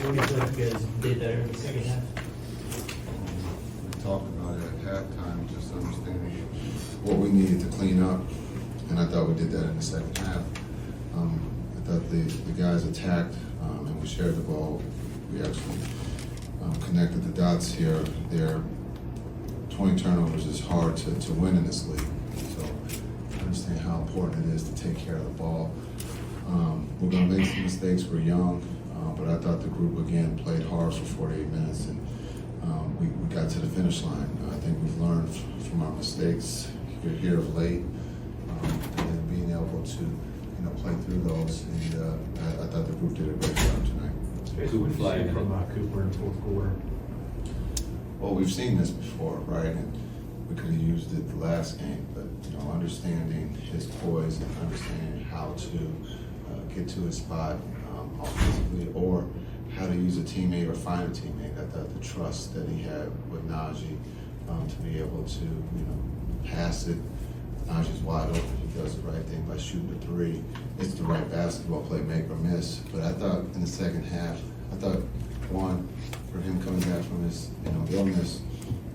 What do you think you guys did there in the second half? We talked about it at halftime, just understanding what we needed to clean up, and I thought we did that in the second half. I thought the guys attacked, and we shared the ball. We actually connected the dots here. There, 20 turnovers is hard to win in this league. So I understand how important it is to take care of the ball. We're going to make some mistakes. We're young, but I thought the group again played hard for 48 minutes, and we got to the finish line. I think we've learned from our mistakes here of late, and then being able to play through those. And I thought the group did a great job tonight. Cooper Flagg from Cooper in the fourth quarter. Well, we've seen this before, right? And we could have used it the last game, but understanding his poise and understanding how to get to his spot offensively, or how to use a teammate or find a teammate. I thought the trust that he had with Naji to be able to pass it. Naji's wide open. He does the right thing by shooting the three. It's the right basketball play, make or miss. But I thought in the second half, one, for him coming back from his illness,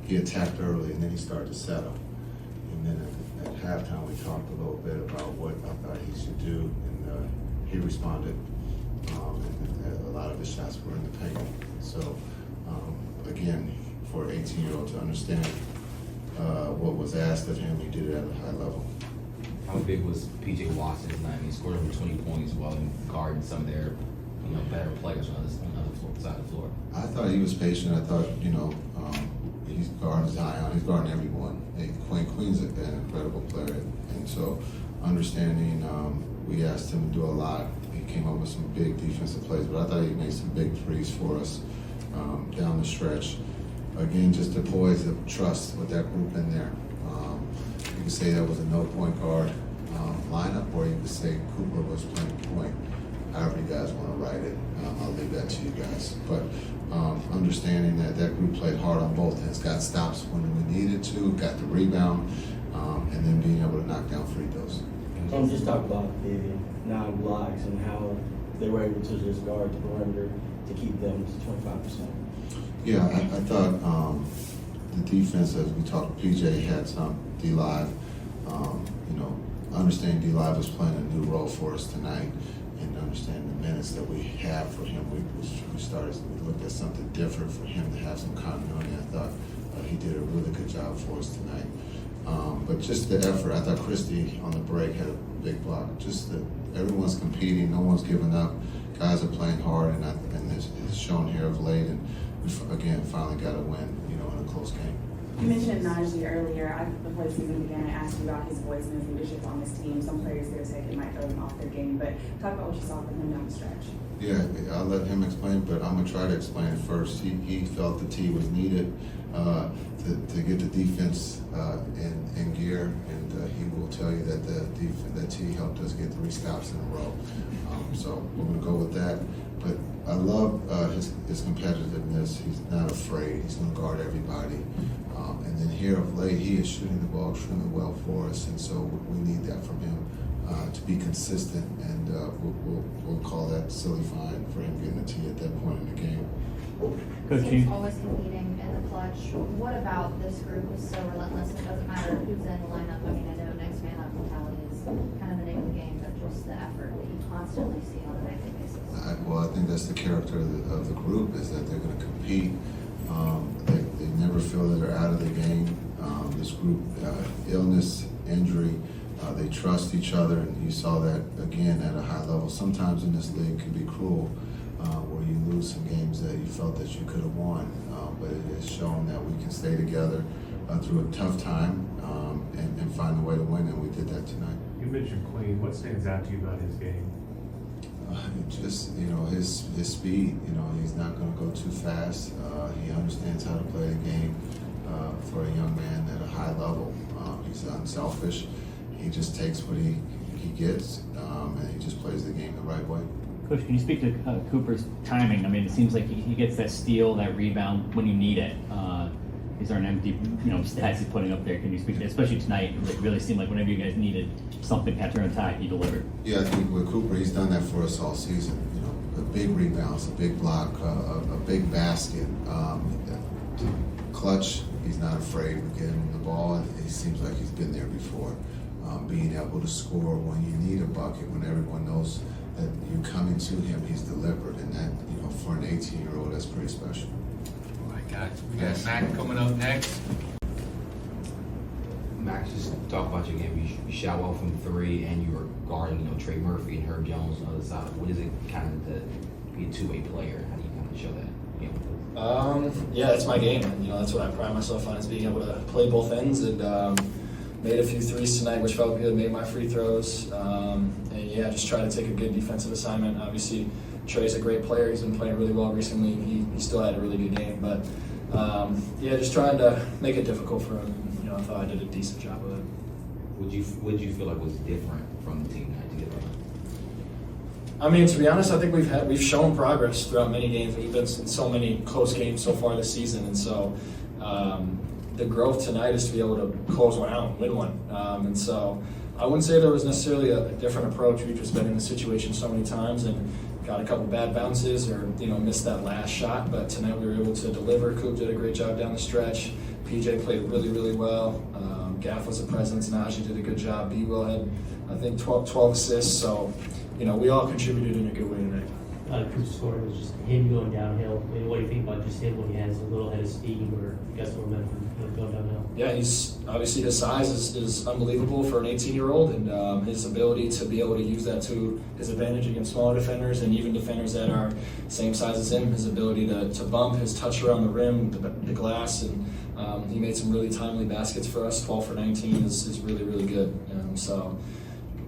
he attacked early and then he started to settle. And then at halftime, we talked a little bit about what I thought he should do, and he responded. And a lot of his shots were in the paint. So again, for an 18-year-old to understand what was asked of him, he did it at a high level. How big was P.J. Watson tonight? He scored over 20 points while guarding some of their better players on the other side of the floor. I thought he was patient. I thought, he's guarding Zion. He's guarding everyone. Queen's an incredible player. And so understanding, we asked him to do a lot. He came up with some big defensive plays, but I thought he made some big threes for us down the stretch. Again, just the poise of trust with that group in there. You could say that was a no point guard lineup, or you could say Cooper was playing point. However you guys want to write it, I'll leave that to you guys. But understanding that group played hard on both ends, got stops when we needed to, got the rebound, and then being able to knock down free throws. Just talk about the 9 blocks and how they were able to just guard the perimeter to keep them to 25%. Yeah, I thought the defense, as we talked, PJ had some D-Live. Understanding D-Live was playing a new role for us tonight, and understanding the minutes that we have for him, we looked at something different for him to have some continuity. I thought he did a really good job for us tonight. But just the effort, I thought Christie on the break had a big block. Just that everyone's competing, no one's giving up. Guys are playing hard, and it's shown here of late. And we again finally got a win, in a close game. You mentioned Naji earlier. Before the season began, I asked you about his voice and his leadership on this team. Some players there said it might throw them off their game, but talk about what you saw from him down the stretch. Yeah, I'll let him explain, but I'm gonna try to explain it first. He felt the T was needed to get the defense in gear, and he will tell you that that T helped us get 3 stops in a row. So we're gonna go with that. But I love his competitiveness. He's not afraid. He's gonna guard everybody. And then here of late, he is shooting the ball extremely well for us, and so we need that from him to be consistent. And we'll call that silly fine for him getting a T at that point in the game. He's always competing in the clutch. What about this group is so relentless? It doesn't matter who's in the lineup. I mean, I know next man up mentality is kind of the name of the game, but just the effort that you constantly see on a daily basis. I think that's the character of the group, is that they're going to compete. They never feel that they're out of the game. This group, illness, injury, they trust each other, and you saw that again at a high level. Sometimes in this league can be cruel, where you lose some games that you felt that you could have won, but it has shown that we can stay together through a tough time and find a way to win, and we did that tonight. You mentioned Queen. What stands out to you about his game? Just his speed. He's not going to go too fast. He understands how to play the game for a young man at a high level. He's unselfish. He just takes what he gets, and he just plays the game the right way. Coach, can you speak to Cooper's timing? I mean, it seems like he gets that steal, that rebound when you need it. These aren't empty, stats he's putting up there. Can you speak to that? Especially tonight, it really seemed like whenever you guys needed something, had to turn on tide, he delivered. Yeah, I think with Cooper, he's done that for us all season. The big rebounds, a big block, a big basket. Clutch, he's not afraid of getting the ball. He seems like he's been there before. Being able to score when you need a bucket, when everyone knows that you're coming to him, he's delivered. And that, for an 18-year-old, that's pretty special. All right, guys. We got Mac coming up next. Max, just talk about your game. You shot well from three, and you were guarding, Trey Murphy and Herb Jones on the other side. What is it kind of to be a two-way player? How do you kind of show that? Yeah, it's my game. That's what I pride myself on, is being able to play both ends. And made a few threes tonight, which felt good. Made my free throws. And yeah, just try to take a good defensive assignment. Obviously, Trey's a great player. He's been playing really well recently. He still had a really good game, but yeah, just trying to make it difficult for him. I thought I did a decent job of it. What you feel like was different from the team night together? I mean, to be honest, I think we've shown progress throughout many games. We've been in so many close games so far this season, and so the growth tonight is to be able to close one out and win one. And so I wouldn't say there was necessarily a different approach. We've just been in the situation so many times and got a couple bad bounces or missed that last shot. But tonight we were able to deliver. Coop did a great job down the stretch. PJ played really, really well. Gaff was a presence. Naji did a good job. B-Will had, I think, 12 assists. So, we all contributed in a good way tonight. Coop's score was just him going downhill. I mean, what do you think about just him when he has a little head of steam or got some momentum going downhill? Yeah, he's obviously, his size is unbelievable for an 18-year-old, and his ability to be able to use that to his advantage against smaller defenders and even defenders that are same size as him. His ability to bump, his touch around the rim, the glass, and he made some really timely baskets for us. 12 for 19 is really, really good. So,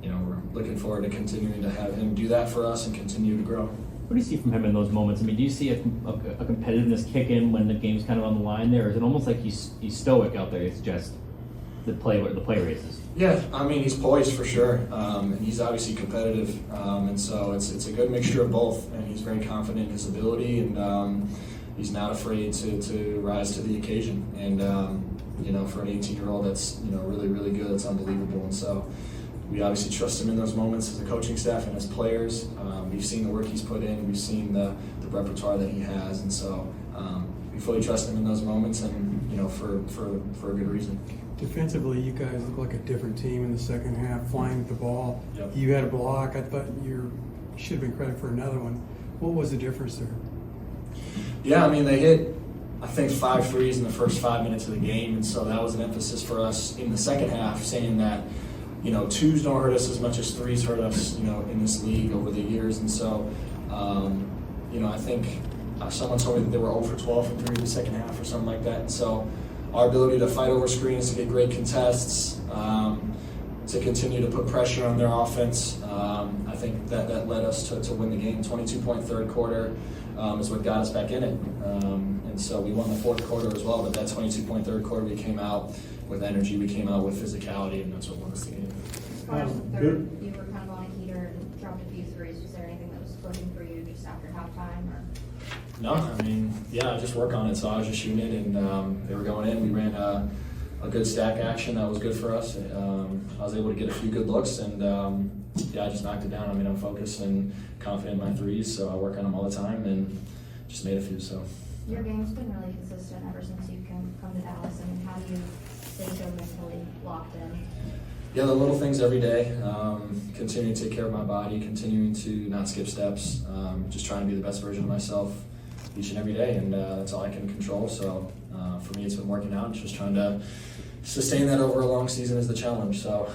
we're looking forward to continuing to have him do that for us and continue to grow. What do you see from him in those moments? I mean, do you see a competitiveness kick in when the game's kind of on the line there? Or is it almost like he's stoic out there? It's just the play races. Yeah, I mean, he's poised for sure, and he's obviously competitive, and so it's a good mixture of both. And he's very confident in his ability, and he's not afraid to rise to the occasion. And for an 18-year-old, that's really, really good. It's unbelievable, and so we obviously trust him in those moments as a coaching staff and as players. We've seen the work he's put in. We've seen the repertoire that he has, and so we fully trust him in those moments, and for a good reason. Defensively, you guys look like a different team in the second half, flying with the ball. Yep. You had a block. I thought you should have been credited for another one. What was the difference there? Yeah, I mean, they hit, I think, 5 threes in the first 5 minutes of the game, and so that was an emphasis for us in the second half, saying that twos don't hurt us as much as threes hurt us, in this league over the years. And so, I think someone told me that they were 0 for 12 from 3 in the second half or something like that. And so our ability to fight over screens, to get great contests, to continue to put pressure on their offense, I think that led us to win the game. 22-point third quarter is what got us back in it. And so we won the fourth quarter as well, but that 22-point third quarter, we came out with energy, we came out with physicality, and that's what won us the game. As far as the third, you were kind of on a heater and dropped a few threes. Was there anything that was clicking for you just after halftime? Or? No, I mean, I just work on it, so I was just shooting it, and they were going in. We ran a good stack action that was good for us. I was able to get a few good looks, and I just knocked it down. I mean, I'm focused and confident in my threes, so I work on them all the time, and just made a few. So your game's been really consistent ever since you come to Dallas. I mean, how do you stay so mentally locked in? Yeah, the little things every day. Continuing to take care of my body, continuing to not skip steps, just trying to be the best version of myself each and every day, and that's all I can control. So for me, it's been working out. Just trying to sustain that over a long season is the challenge. So,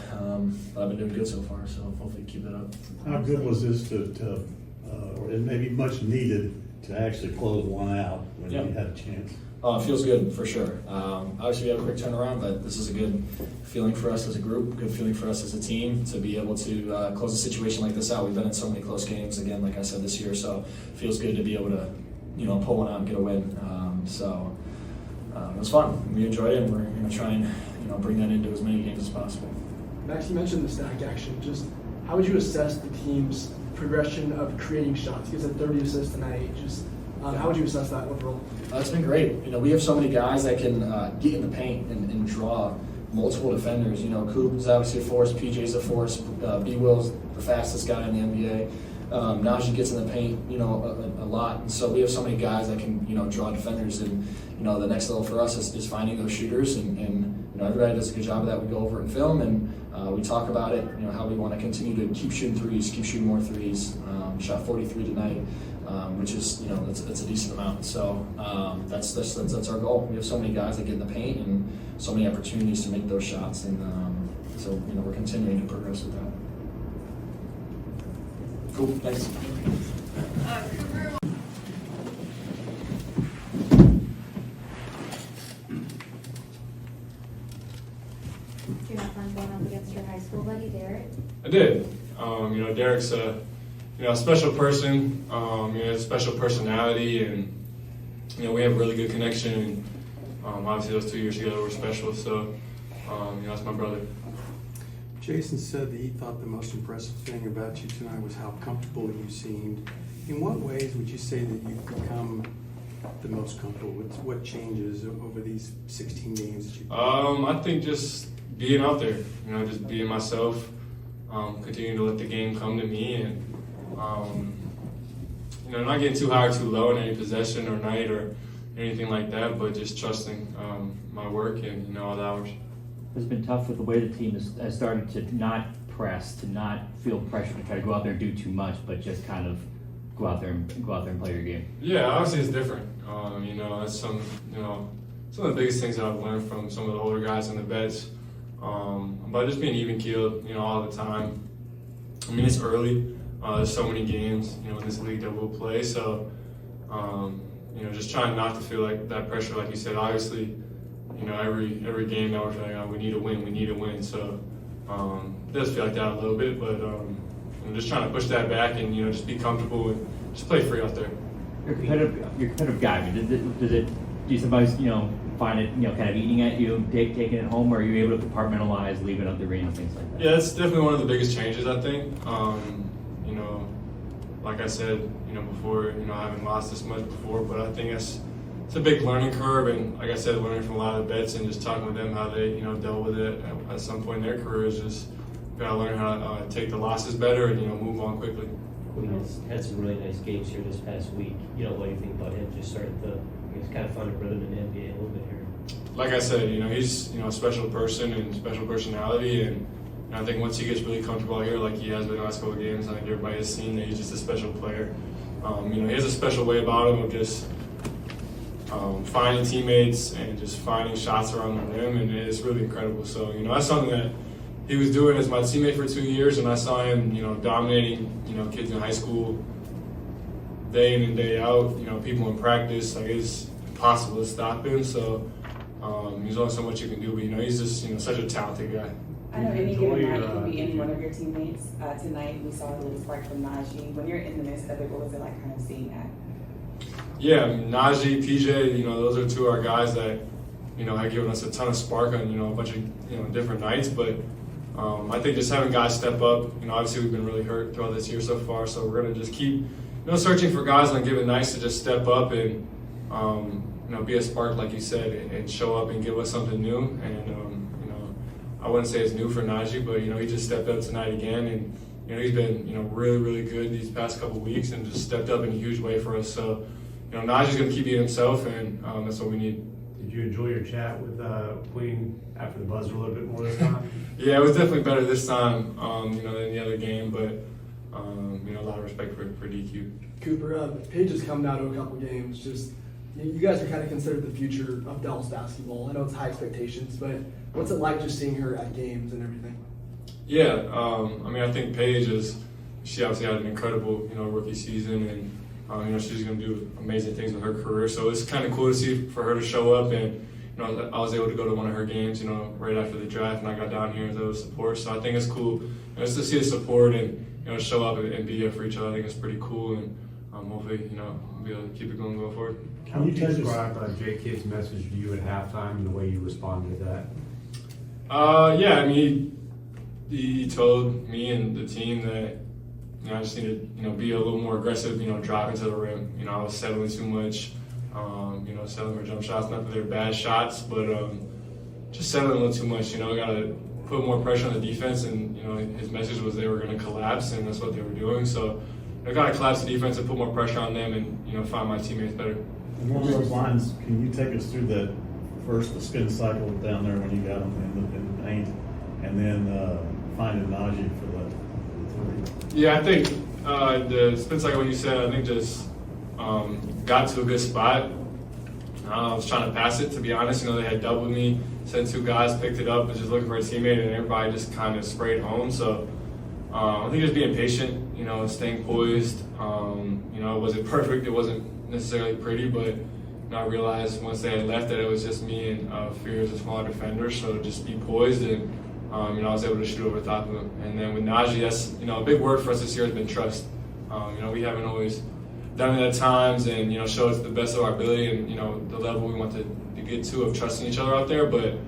but I've been doing good so far. So hopefully keep that up. How good was this or it may be much needed to actually close one out when you had a chance? It feels good for sure. Obviously, we have a quick turnaround, but this is a good feeling for us as a group, good feeling for us as a team to be able to close a situation like this out. We've been in so many close games, again, like I said, this year, so it feels good to be able to, pull one out and get a win. So it was fun. We enjoyed it, and we're going to try and, bring that into as many games as possible. Max, you mentioned the stack action. Just how would you assess the team's progression of creating shots? You guys had 30 assists tonight. Just How would you assess that overall? It's been great. You know, we have so many guys that can get in the paint and draw multiple defenders. You know, Coop's obviously a force, PJ's a force, B-Will's the fastest guy in the NBA. Naji gets in the paint, you know, a lot. And so we have so many guys that can, you know, draw defenders. And, you know, the next level for us is finding those shooters. And you know, everybody does a good job of that. We go over it in film and we talk about it, you know, how we want to continue to keep shooting threes, keep shooting more threes. Shot 43 tonight, which is, you know, it's a decent amount. So that's our goal. We have so many guys that get in the paint and so many opportunities to make those shots. And so, you know, we're continuing to progress with that. Cool, thanks. Did you have fun going up against your high school buddy, Derik? I did. You know, Derik's a special person. You know, a special personality, and you know, we have a really good connection. And obviously, those 2 years together were special. So, you know, that's my brother. Jason said that he thought the most impressive thing about you tonight was how comfortable you seemed. In what ways would you say that you've become the most comfortable? What changes over these 16 games that you've played? I think just being out there, you know, just being myself, continuing to let the game come to me, and you know, not getting too high or too low in any possession or night or anything like that, but just trusting my work and, you know, all the hours. It's been tough with the way the team has started to not press, to not feel pressure to try to go out there and do too much, but just kind of go out there and play your game. Yeah, obviously it's different. You know, that's some of the biggest things that I've learned from some of the older guys in the vets. But just being even keeled, you know, all the time. I mean, it's early. There's so many games, you know, in this league that we'll play. So, you know, just trying not to feel like that pressure, like you said. Obviously, you know, every game now we're feeling like, we need to win. So, it does feel like that a little bit, but I'm just trying to push that back and, you know, just be comfortable and just play free out there. You're a competitive guy. I mean, do you sometimes, you know, find it, you know, kind of eating at you, taking it home, or are you able to compartmentalize, leave it up the arena, things like that? Yeah, that's definitely one of the biggest changes, I think. You know, like I said, you know, before, you know, I haven't lost this much before, but I think it's a big learning curve, and like I said, learning from a lot of the vets and just talking with them how they, you know, dealt with it at some point in their careers. Just gotta learn how to take the losses better and, you know, move on quickly. Queen has had some really nice games here this past week. You know, what do you think about him just starting to, it's kind of fun to rhythm in the NBA a little bit here? Like I said, you know, he's, you know, a special person and special personality, and I think once he gets really comfortable here, like he has been in the last couple of games, I think everybody has seen that he's just a special player. You know, he has a special way about him of just finding teammates and just finding shots around the rim, and it's really incredible. So, you know, that's something that he was doing as my teammate for 2 years, and I saw him, you know, dominating, you know, kids in high school day in and day out, you know, people in practice. Like, it's impossible to stop him. So, there's only so much you can do, but, you know, he's just, you know, such a talented guy. I know any given night it could be any one of your teammates. Tonight we saw a little spark from Naji. When you're in the midst of it, what was it like kind of seeing that? Yeah, I mean, Naji, PJ, you know, those are two of our guys that, you know, have given us a ton of spark on, you know, a bunch of, you know, different nights. But I think just having guys step up, you know, obviously we've been really hurt throughout this year so far, so we're going to just keep, you know, searching for guys on given nights to just step up and, you know, be a spark, like you said, and show up and give us something new. And, you know, I wouldn't say it's new for Naji, but, you know, he just stepped up tonight again, and, you know, he's been, you know, really, really good these past couple of weeks and just stepped up in a huge way for us. So, you know, Naji's going to keep being himself, and that's what we need. Did you enjoy your chat with Queen after the buzzer a little bit more this time? Yeah, it was definitely better this time, you know, than the other game, but, you know, a lot of respect for DQ. Cooper, Paige has come now to a couple games. Just, you guys are kind of considered the future of Dallas basketball. I know it's high expectations, but what's it like just seeing her at games and everything? Yeah, I mean, I think Paige she obviously had an incredible, you know, rookie season, and you know, she's going to do amazing things with her career. So it's kind of cool to see for her to show up, and, you know, I was able to go to one of her games, you know, right after the draft, and I got down here as a support. So I think it's cool, you know, just to see the support and, you know, show up and be there for each other. I think it's pretty cool, and hopefully, you know, we'll be able to keep it going forward. Can you describe J. Kidd's message to you at halftime and the way you responded to that? Yeah, I mean, he told me and the team that, I just need to, be a little more aggressive, driving to the rim. I was settling too much, settling for jump shots. Not that they're bad shots, but just settling a little too much. I got to put more pressure on the defense, and, his message was they were going to collapse, and that's what they were doing. So I got to collapse the defense and put more pressure on them and, find my teammates better. Along those lines, can you take us through the spin cycle down there when you got them in the paint, and then finding Naji for the three? Yeah, I think the spin cycle, when you said, I think just got to a good spot. I was trying to pass it, to be honest. They had doubled me, sent two guys, picked it up, and just looking for a teammate, and everybody just kind of sprayed home. So I think just being patient, staying poised. It wasn't perfect. It wasn't necessarily pretty, but I realized once they had left that it was just me and Fear as a smaller defender. So just be poised, and I was able to shoot over the top of him. And then with Naji, that's a big word for us this year has been trust. We haven't always done it at times, and show it to the best of our ability, and the level we want to get to of trusting each other out there. But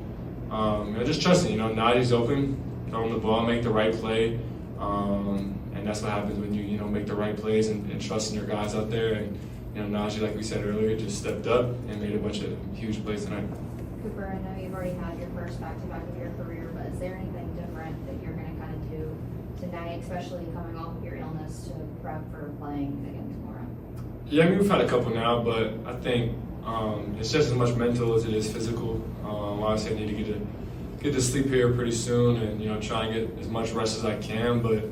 just trusting. Naji's open, throw him the ball, make the right play, and that's what happens when you make the right plays and trusting your guys out there. And Naji, like we said earlier, just stepped up and made a bunch of huge plays tonight. Cooper, I know you've already had your first back-to-back of your career, but is there anything different that you're going to kind of do tonight, especially coming off of your illness, to prep for playing again tomorrow? Yeah, we've had a couple now, but I think it's just as much mental as it is physical. Obviously, I need to get to sleep here pretty soon, and try and get as much rest as I can. But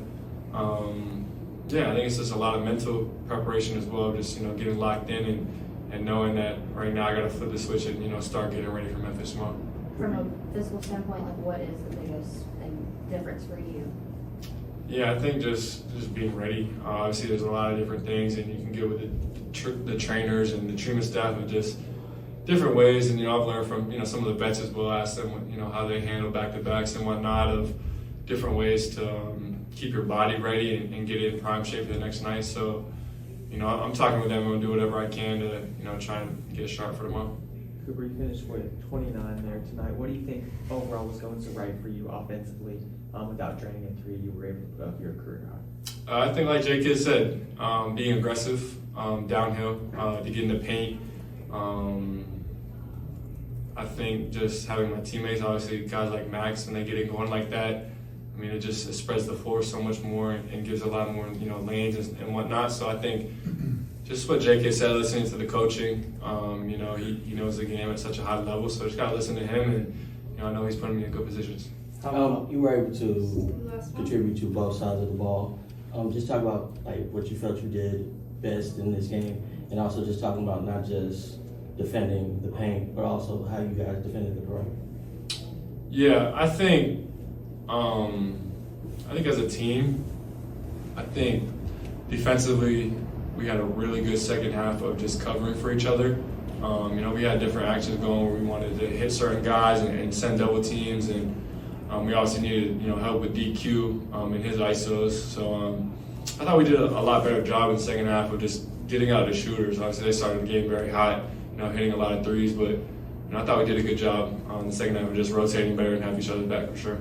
I think it's just a lot of mental preparation as well. Just getting locked in and knowing that right now I got to flip the switch and start getting ready for Memphis tomorrow. From a physical standpoint, what is the biggest difference for you? Yeah, I think just being ready. Obviously, there's a lot of different things, and you can get with the trainers and the treatment staff of just different ways. And I've learned from some of the vets as well. Ask them how they handle back-to-backs and whatnot, of different ways to keep your body ready and get in prime shape for the next night. So I'm talking with them. I'm gonna do whatever I can to try and get sharp for tomorrow. Cooper, you finished with 29 there tonight. What do you think overall was going so right for you offensively? Without draining a three, you were able to put up your career high. I think, like J. Kidd said, being aggressive downhill to get in the paint. I think just having my teammates, obviously guys like Max, when they get it going like that, it spreads the floor so much more and gives a lot more lanes and whatnot. So I think just what J.K. said, listening to the coaching, he knows the game at such a high level, so just gotta listen to him, and I know he's putting me in good positions. You were able to contribute to both sides of the ball. Just talk about what you felt you did best in this game, and also just talking about not just defending the paint, but also how you guys defended the perimeter. Yeah, I think as a team, I think defensively we had a really good second half of just covering for each other. We had different actions going where we wanted to hit certain guys and send double teams, and we also needed help with DQ in his ISOs. So I thought we did a lot better job in the second half of just getting out the shooters. Obviously, they started the game very hot, hitting a lot of threes, but I thought we did a good job in the second half of just rotating better and have each other back for sure.